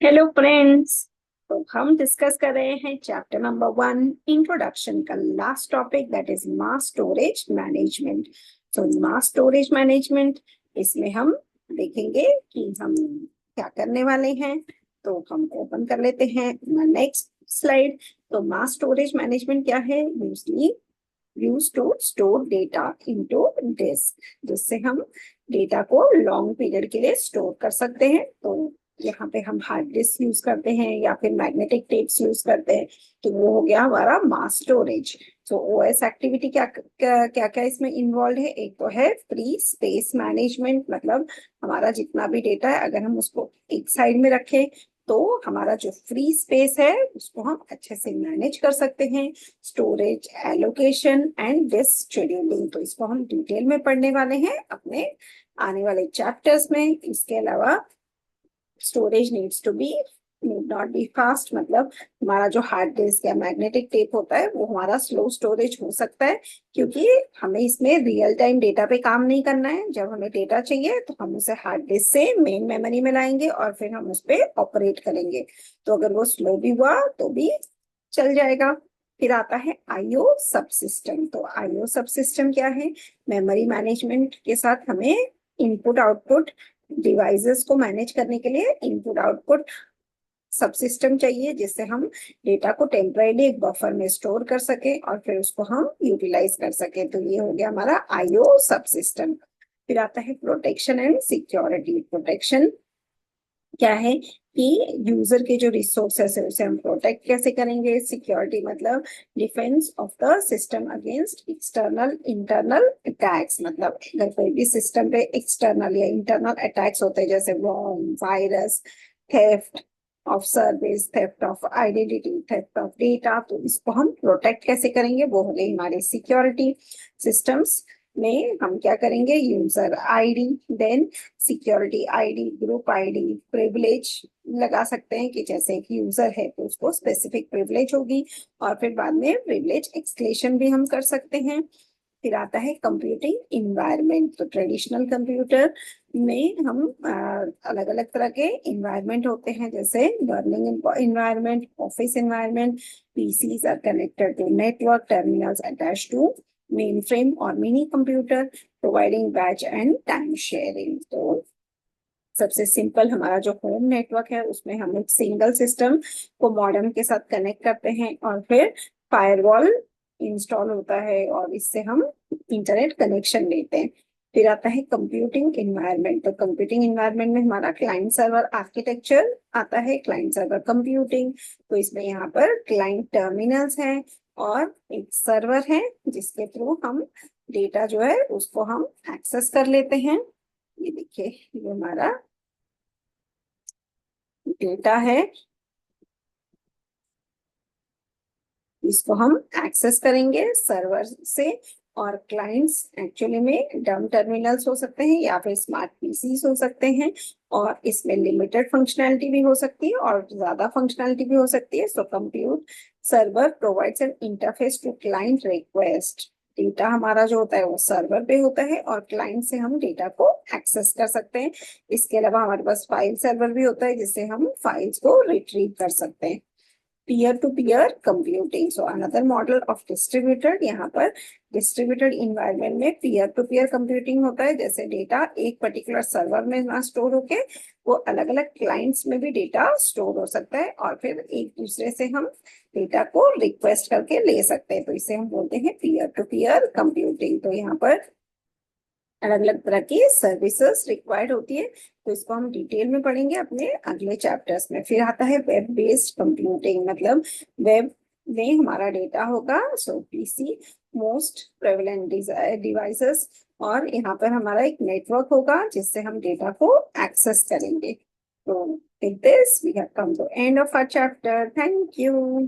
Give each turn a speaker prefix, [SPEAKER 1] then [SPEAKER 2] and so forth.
[SPEAKER 1] Hello friends. तो हम discuss कर रहे हैं चैप्टर नंबर 1 इंट्रोडक्शन का last topic that is mass storage management. So mass storage management, इसमें हम देखेंगे कि हम क्या करने वाले हैं। तो हम ओपन कर लेते हैं नेक्स्ट स्लाइड। तो मास स्टोरेज मैनेजमेंट क्या है? Usually use to store data into disk, जिससे हम डेटा को लॉन्ग पीरियड के लिए स्टोर कर सकते हैं। तो यहाँ पे हम हार्ड डिस्क यूज करते हैं या फिर मैग्नेटिक टेप्स यूज करते हैं। तो वो हो गया हमारा मास स्टोरेज। तो ओएस एक्टिविटी क्या क्या क्या क्या इसमें इन्वॉल्व है? एक तो है फ्री स्पेस मैनेजमेंट, मतलब हमारा जितना भी डेटा है अगर हम उसको एक साइड में रखें तो हमारा जो फ्री स्पेस है उसको हम अच्छे से मैनेज कर सकते हैं। Storage allocation and disk scheduling, तो इसको हम डिटेल में पढ़ने वाले हैं अपने आने वाले चैप्टर्स में। इसके अलावा storage needs to be need not be fast, मतलब हमारा जो हार्ड डिस्क या मैग्नेटिक टेप होता है वो हमारा स्लो स्टोरेज हो सकता है, क्योंकि हमें इसमें रियल टाइम डेटा पे काम नहीं करना है। जब हमें डेटा चाहिए तो हम उसे हार्ड डिस्क से मेन मेमोरी में लाएंगे और फिर हम उस पर ऑपरेट करेंगे। तो अगर वो स्लो भी हुआ तो भी चल जाएगा। फिर आता है आईओ सब सिस्टम। तो आईओ सब सिस्टम क्या है? मेमोरी मैनेजमेंट के साथ हमें इनपुट आउटपुट डिवाइसेस को मैनेज करने के लिए इनपुट आउटपुट सब सिस्टम चाहिए, जिससे हम डेटा को टेम्परेली एक बफर में स्टोर कर सके और फिर उसको हम यूटिलाइज कर सके। तो ये हो गया हमारा आईओ सब सिस्टम। फिर आता है प्रोटेक्शन एंड सिक्योरिटी। प्रोटेक्शन क्या है कि यूजर के जो रिसोर्सेस है उसे हम प्रोटेक्ट कैसे करेंगे। सिक्योरिटी मतलब defence of the system against external internal attacks, मतलब अगर कोई भी सिस्टम पे एक्सटर्नल या इंटरनल अटैक्स होते हैं जैसे worm, virus, theft of service, theft of identity, theft of data, तो इसको हम प्रोटेक्ट कैसे करेंगे? वो हो गई हमारी सिक्योरिटी। सिस्टम्स में हम क्या करेंगे? User ID, then security ID, group ID, privilege लगा सकते हैं कि जैसे एक यूजर है तो उसको स्पेसिफिक प्रिविलेज होगी, और फिर बाद में प्रिविलेज एक्सक्लेशन भी हम कर सकते हैं। फिर आता है कंप्यूटिंग इन्वायरमेंट। तो ट्रेडिशनल कंप्यूटर में हम अलग अलग तरह के इन्वायरमेंट होते हैं, जैसे learning environment, office environment. PCs are connected to network, terminals attach to mainframe और mini computer, providing batch and time sharing. तो सबसे सिंपल हमारा जो होम नेटवर्क है उसमें हम एक सिंगल सिस्टम को मॉडेम के साथ कनेक्ट करते हैं और फिर फायरवॉल इंस्टॉल होता है और इससे हम इंटरनेट कनेक्शन लेते हैं। फिर आता है कंप्यूटिंग इन्वायरमेंट। तो कंप्यूटिंग इन्वायरमेंट में हमारा क्लाइंट सर्वर आर्किटेक्चर आता है, क्लाइंट सर्वर कंप्यूटिंग। तो इसमें यहाँ पर क्लाइंट टर्मिनल्स हैं और एक सर्वर है जिसके थ्रू हम डेटा जो है उसको हम एक्सेस कर लेते हैं। ये देखिए, ये हमारा डेटा है, इसको हम एक्सेस करेंगे सर्वर से। और क्लाइंट्स एक्चुअली में डम टर्मिनल्स हो सकते हैं या फिर स्मार्ट पीसीस हो सकते हैं, और इसमें लिमिटेड फंक्शनैलिटी भी हो सकती है और ज्यादा फंक्शनैलिटी भी हो सकती है। So compute server provides an interface to client request. Data हमारा जो होता है वो सर्वर पे होता है और क्लाइंट से हम डेटा को एक्सेस कर सकते हैं। इसके अलावा हमारे पास फाइल सर्वर भी होता है जिससे हम फाइल्स को रिट्रीव कर सकते हैं। Peer to peer computing, so another model of distributed. यहाँ पर डिस्ट्रीब्यूटेड इन्वायरमेंट में पीयर टू पीयर कंप्यूटिंग होता है, जैसे डेटा एक पर्टिकुलर सर्वर में ना स्टोर होके वो अलग अलग क्लाइंट्स में भी डेटा स्टोर हो सकता है और फिर एक दूसरे से हम डेटा को रिक्वेस्ट करके ले सकते हैं। तो इसे हम बोलते हैं पीयर टू पीयर कंप्यूटिंग। तो यहाँ पर अलग अलग तरह की सर्विसेज रिक्वायर्ड होती है, तो इसको हम डिटेल में पढ़ेंगे अपने अगले चैप्टर्स में। फिर आता है वेब बेस्ड कंप्यूटिंग, मतलब वेब में हमारा डेटा होगा। So PC most prevalent devices, और यहाँ पर हमारा एक नेटवर्क होगा जिससे हम डेटा को एक्सेस करेंगे। तो with this we have come to end of our chapter. Thank you.